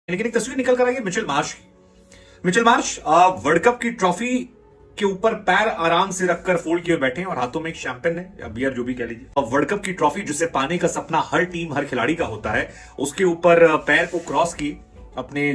लेकिन एक तस्वीर निकल कर आई है मिचेल मार्श की। मिचेल मार्श वर्ल्ड कप की ट्रॉफी के ऊपर पैर आराम से रखकर फोल्ड किए बैठे हैं और हाथों में एक शैंपेन है या बियर, जो भी कह लीजिए। वर्ल्ड कप की ट्रॉफी जिसे पाने का सपना हर टीम हर खिलाड़ी का होता है, उसके ऊपर पैर को क्रॉस किए अपने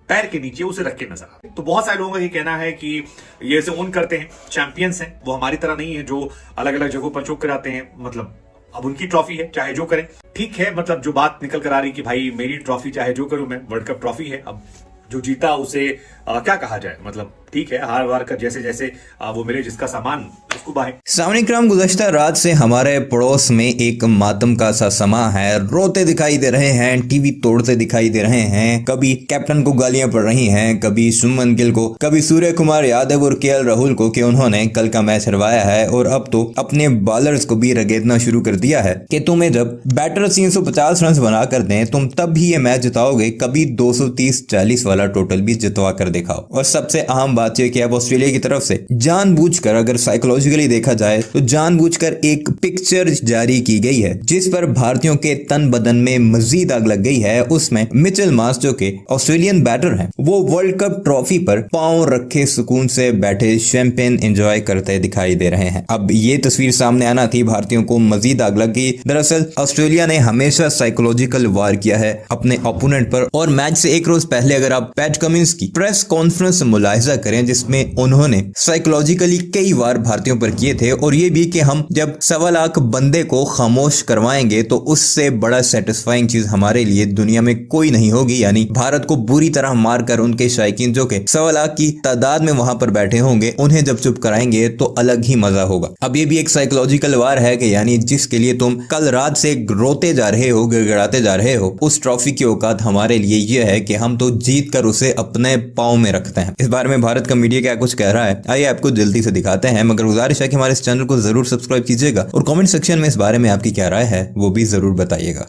पैर के नीचे उसे रख के नजर आ रहे। तो बहुत सारे लोगों का ये कहना है कि ये इसे ओन करते हैं, चैंपियंस हैं, वो हमारी तरह नहीं है जो अलग अलग जगहों पर चौक कर आते हैं। मतलब अब उनकी ट्रॉफी है, चाहे जो करें। ठीक है, मतलब जो बात निकल कर आ रही कि भाई मेरी ट्रॉफी चाहे जो करूं मैं, वर्ल्ड कप ट्रॉफी है, अब जो जीता उसे क्या कहा जाए। मतलब ठीक है, हार वार कर जैसे जैसे वो मिले जिसका सामान उसको बाहे। सामने गुज़श्ता रात से हमारे पड़ोस में एक मातम का सा समा है। रोते दिखाई दे रहे हैं, टीवी तोड़ते दिखाई दे रहे हैं। कभी कैप्टन को गालियां पड़ रही हैं, कभी शुभमन गिल को, कभी सूर्य कुमार यादव और केएल राहुल को कि उन्होंने कल का मैच हरवाया है। और अब तो अपने बॉलर्स को भी रगेदना शुरू कर दिया है कि तुम्हें जब बैटर 350 रन बना कर दें तुम तब भी ये मैच जिताओगे, कभी 230-40 वाला टोटल भी जितवा कर दिखाओ। और सबसे अहम बात यह कि अब ऑस्ट्रेलिया की तरफ से जानबूझकर, अगर साइकोलॉजिकली देखा जाए तो जानबूझकर एक पिक्चर जारी की गई है जिस पर भारतीयों के तन बदन में मजीद आग लग गई है। उसमें मिचेल मार्श जो के ऑस्ट्रेलियन बैटर हैं, वो वर्ल्ड कप ट्रॉफी पर पांव रखे सुकून से बैठे शैंपेन एंजॉय करते दिखाई दे रहे हैं। अब ये तस्वीर सामने आना थी, भारतीयों को मजीद आग लग गई। दरअसल ऑस्ट्रेलिया ने हमेशा साइकोलॉजिकल वार किया है अपने ओपोनेंट पर। और मैच से एक रोज पहले अगर आप पैट कमिंस की प्रेस कॉन्फ्रेंस मुलाहिजा करें जिसमें उन्होंने साइकोलॉजिकली कई बार भारतीयों पर किए थे, और ये भी कि हम जब 1.25 लाख बंदे को खामोश करवाएंगे तो उससे बड़ा सेटिस्फाइंग चीज हमारे लिए दुनिया में कोई नहीं होगी। यानी भारत को बुरी तरह मारकर उनके शायकीन जो के 1.25 लाख की तादाद में वहां पर बैठे होंगे, उन्हें जब चुप कराएंगे तो अलग ही मजा होगा। अब ये भी एक साइकोलॉजिकल वार है कि यानी जिसके लिए तुम कल रात से रोते जा रहे हो, गिड़गिड़ाते जा रहे हो, उस ट्रॉफी की औकात हमारे लिए यह है कि हम तो जीत कर उसे अपने पांव में रखते हैं। इस बारे में भारत का मीडिया क्या कुछ कह रहा है, आइए आपको जल्दी से दिखाते हैं। मगर गुजारिश है कि हमारे इस चैनल को जरूर सब्सक्राइब कीजिएगा और कमेंट सेक्शन में इस बारे में आपकी क्या राय है वो भी जरूर बताइएगा।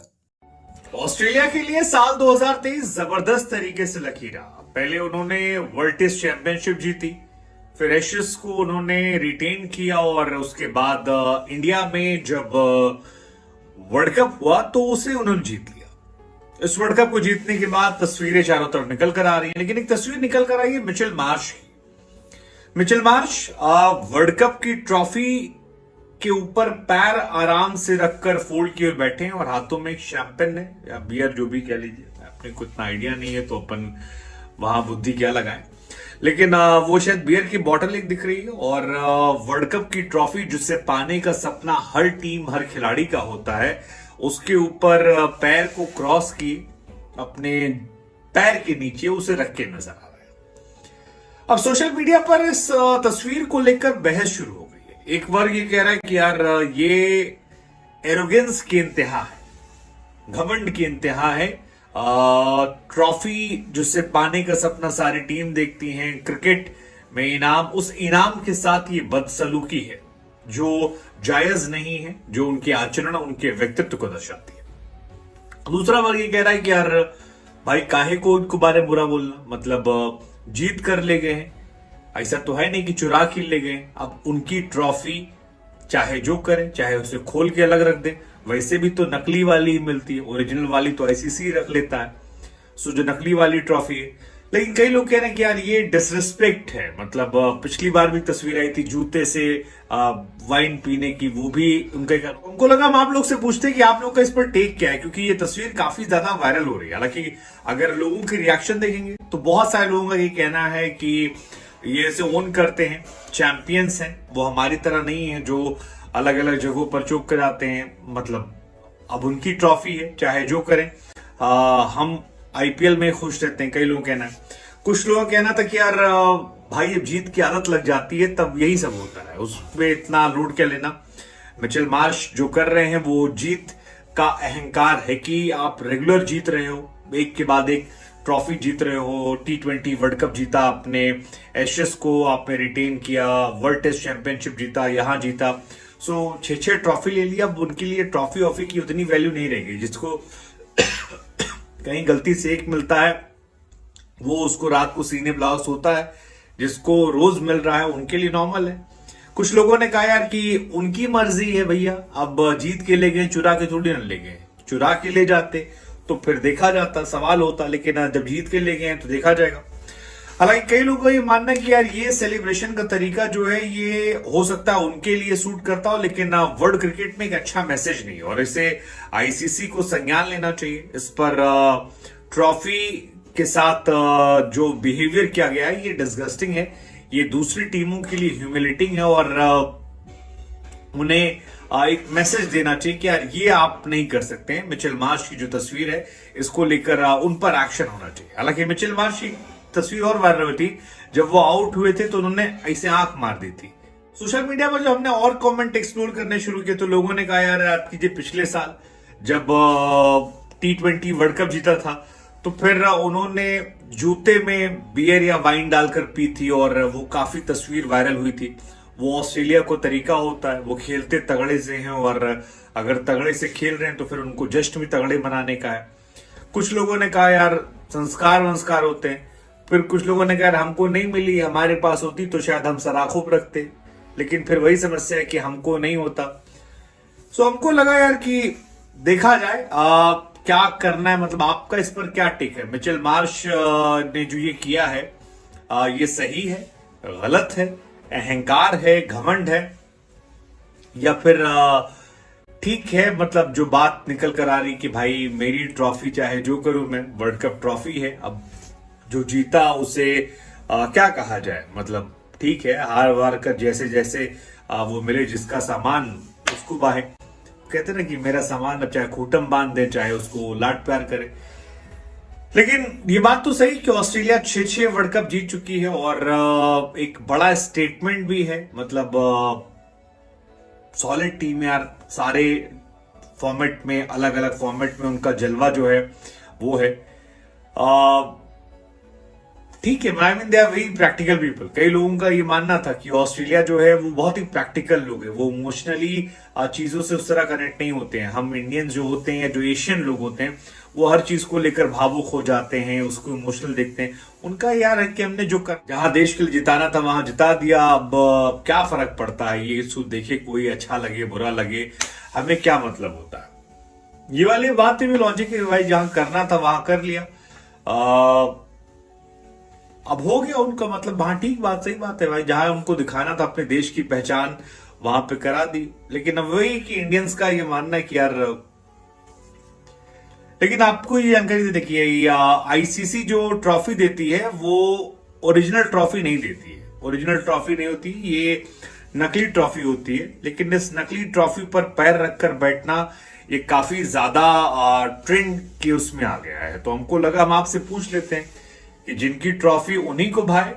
ऑस्ट्रेलिया के लिए साल 2023 जबरदस्त तरीके से लकीरा। पहले उन्होंने वर्ल्ड टेस्ट चैंपियनशिप जीती, फिर एशेज को उन्होंने रिटेन किया, और उसके बाद इंडिया में जब वर्ल्ड कप हुआ तो उसे उन्होंने जीत लिया। इस वर्ल्ड कप को जीतने के बाद तस्वीरें चारों तरफ निकल कर आ रही हैं, लेकिन एक तस्वीर निकल कर आई है मिचेल मार्श की। मिचेल मार्श वर्ल्ड कप की ट्रॉफी के ऊपर पैर आराम से रखकर फोल्ड किए बैठे हैं और हाथों में एक शैंपेन है या बियर, जो भी कह लीजिए। अपने को इतना आइडिया नहीं है तो अपन वहां बुद्धि क्या लगाएं, लेकिन वो शायद बियर की बोतल एक दिख रही है। और वर्ल्ड कप की ट्रॉफी जिसे पाने का सपना हर टीम हर खिलाड़ी का होता है, उसके ऊपर पैर को क्रॉस किए अपने पैर के नीचे उसे रख के नजर आ रहा है। अब सोशल मीडिया पर इस तस्वीर को लेकर बहस शुरू हो गई है। एक वर्ग ये कह रहा है कि यार ये एरोगेंस की इंतहा है, घमंड की इंतहा है। ट्रॉफी जिससे पाने का सपना सारी टीम देखती है, क्रिकेट में इनाम, उस इनाम के साथ ये बदसलूकी है जो जायज नहीं है, जो उनके आचरण उनके व्यक्तित्व को दर्शाती है। दूसरा वर्ग ये कह रहा है कि यार भाई काहे को उनको बारे बुरा बोलना, मतलब जीत कर ले गए हैं, ऐसा तो है नहीं कि चुरा के ले गए। अब उनकी ट्रॉफी चाहे जो करें, चाहे उसे खोल के अलग रख दें, वैसे भी तो नकली वाली ही मिलती है, ओरिजिनल वाली तो आईसीसी रख लेता है। सो जो नकली वाली ट्रॉफी है, लेकिन कई लोग कह रहे हैं कि यार ये डिसरिस्पेक्ट है। मतलब पिछली बार भी तस्वीर आई थी जूते से वाइन पीने की, वो भी उनको लगा हम आप लोग से पूछते हैं कि आप लोग का इस पर टेक क्या है, क्योंकि ये तस्वीर काफी ज्यादा वायरल हो रही है। हालांकि अगर लोगों के रिएक्शन देखेंगे तो बहुत सारे लोगों का ये कहना है कि ये इसे ओन करते हैं, चैंपियंस हैं, वो हमारी तरह नहीं है जो अलग अलग जगहों पर चौक कर आते हैं। मतलब अब उनकी ट्रॉफी है, चाहे जो करें, हम आईपीएल में खुश रहते हैं, कई लोग कहना है। कुछ लोगों का कहना था कि यार भाई अब जीत की आदत लग जाती है तब यही सब होता है, उसमें इतना लोड क्या लेना। मिचेल मार्श जो कर रहे हैं वो जीत का अहंकार है कि आप रेगुलर जीत रहे हो, एक के बाद एक ट्रॉफी जीत रहे हो। T20 वर्ल्ड कप जीता आपने, एशेज को आपने रिटेन किया, वर्ल्ड टेस्ट चैंपियनशिप जीता, यहां जीता। सो 6 ट्रॉफी ले लिया। अब उनके लिए ट्रॉफी ऑफी की उतनी वैल्यू नहीं रहेगी। जिसको कहीं गलती से एक मिलता है वो उसको रात को सीने ब्लाउज होता है, जिसको रोज मिल रहा है उनके लिए नॉर्मल है। कुछ लोगों ने कहा यार कि उनकी मर्जी है भैया, अब जीत के ले गए, चुरा के थोड़ी न ले गए। चुरा के ले जाते तो फिर देखा जाता, सवाल होता, लेकिन जब जीत के ले गए हैं तो देखा जाएगा। हालांकि कई लोगों का ये मानना है कि यार ये सेलिब्रेशन का तरीका जो है ये हो सकता है उनके लिए सूट करता हो, लेकिन वर्ल्ड क्रिकेट में एक अच्छा मैसेज नहीं है और इसे आईसीसी को संज्ञान लेना चाहिए। इस पर ट्रॉफी के साथ जो बिहेवियर किया गया है ये डिस्गस्टिंग है, ये दूसरी टीमों के लिए ह्यूमिलेटिंग है और उन्हें एक मैसेज देना चाहिए कि यार ये आप नहीं कर सकते हैं। मिचेल मार्श की जो तस्वीर है इसको लेकर उन पर एक्शन होना चाहिए। हालांकि मिचेल मार्श की तस्वीर और वायरल हुई थी, जब वो आउट हुए थे तो उन्होंने ऐसे आंख मार दी थी। सोशल मीडिया पर जब हमने और कमेंट एक्सप्लोर करने शुरू किए तो लोगों ने कहा यार आप कीजिए, पिछले साल जब T20 वर्ल्ड कप जीता था तो फिर उन्होंने जूते में बियर या वाइन डालकर पी थी और वो काफी तस्वीर वायरल हुई थी। वो ऑस्ट्रेलिया को तरीका होता है, वो खेलते तगड़े से हैं और अगर तगड़े से खेल रहे हैं तो फिर उनको जश्न भी तगड़े मनाने का है। कुछ लोगों ने कहा यार संस्कार वंस्कार होते हैं, फिर कुछ लोगों ने कहा हमको नहीं मिली, हमारे पास होती तो शायद हम सराखों पर रखते, लेकिन फिर वही समस्या है कि हमको नहीं होता। सो हमको लगा यार कि देखा जाए क्या करना है, मतलब आपका इस पर क्या टेक है। मिचेल मार्श ने जो ये किया है ये सही है, गलत है, अहंकार है, घमंड है, या फिर ठीक है, मतलब जो बात निकल कर आ रही कि भाई मेरी ट्रॉफी चाहे जो करूं मैं, वर्ल्ड कप ट्रॉफी है, अब जो जीता उसे क्या कहा जाए, मतलब ठीक है, हार वार कर जैसे जैसे वो मिले, जिसका सामान उसको बाहे, कहते ना कि मेरा सामान अब चाहे खूटम बांध दे चाहे उसको लाड प्यार करे। लेकिन ये बात तो सही कि ऑस्ट्रेलिया 6 वर्ल्ड कप जीत चुकी है और एक बड़ा स्टेटमेंट भी है, मतलब सॉलिड टीम यार, सारे फॉर्मेट में, अलग अलग फॉर्मेट में उनका जलवा जो है वो है। ठीक है, I mean they are very practical people. कई लोगों का ये मानना था कि ऑस्ट्रेलिया जो है वो बहुत ही प्रैक्टिकल लोग है, वो इमोशनली चीजों से उस तरह कनेक्ट नहीं होते हैं। हम इंडियंस जो होते हैं या जो एशियन लोग होते हैं वो हर चीज को लेकर भावुक हो जाते हैं, उसको इमोशनल देखते हैं। उनका यार है कि हमने जो जहां देश के लिए जिताना था वहां जिता दिया, अब क्या फर्क पड़ता है, ये सुध देखे कोई अच्छा लगे बुरा लगे, हमें क्या मतलब होता है। ये वाली बात भी लॉजिक है भाई, जहां करना था वहां कर लिया, अब हो गया उनका, मतलब हाँ ठीक बात, सही बात है भाई, जहां उनको दिखाना था अपने देश की पहचान वहां पे करा दी। लेकिन अब वही कि इंडियंस का ये मानना है कि यार, लेकिन आपको ये जानकारी देखिए, आईसीसी जो ट्रॉफी देती है वो ओरिजिनल ट्रॉफी नहीं देती है, ओरिजिनल ट्रॉफी नहीं होती, ये नकली ट्रॉफी होती है। लेकिन इस नकली ट्रॉफी पर पैर रखकर बैठना ये काफी ज्यादा ट्रेंड के उसमें आ गया है। तो हमको लगा हम आपसे पूछ लेते हैं कि जिनकी ट्रॉफी उन्हीं को भाए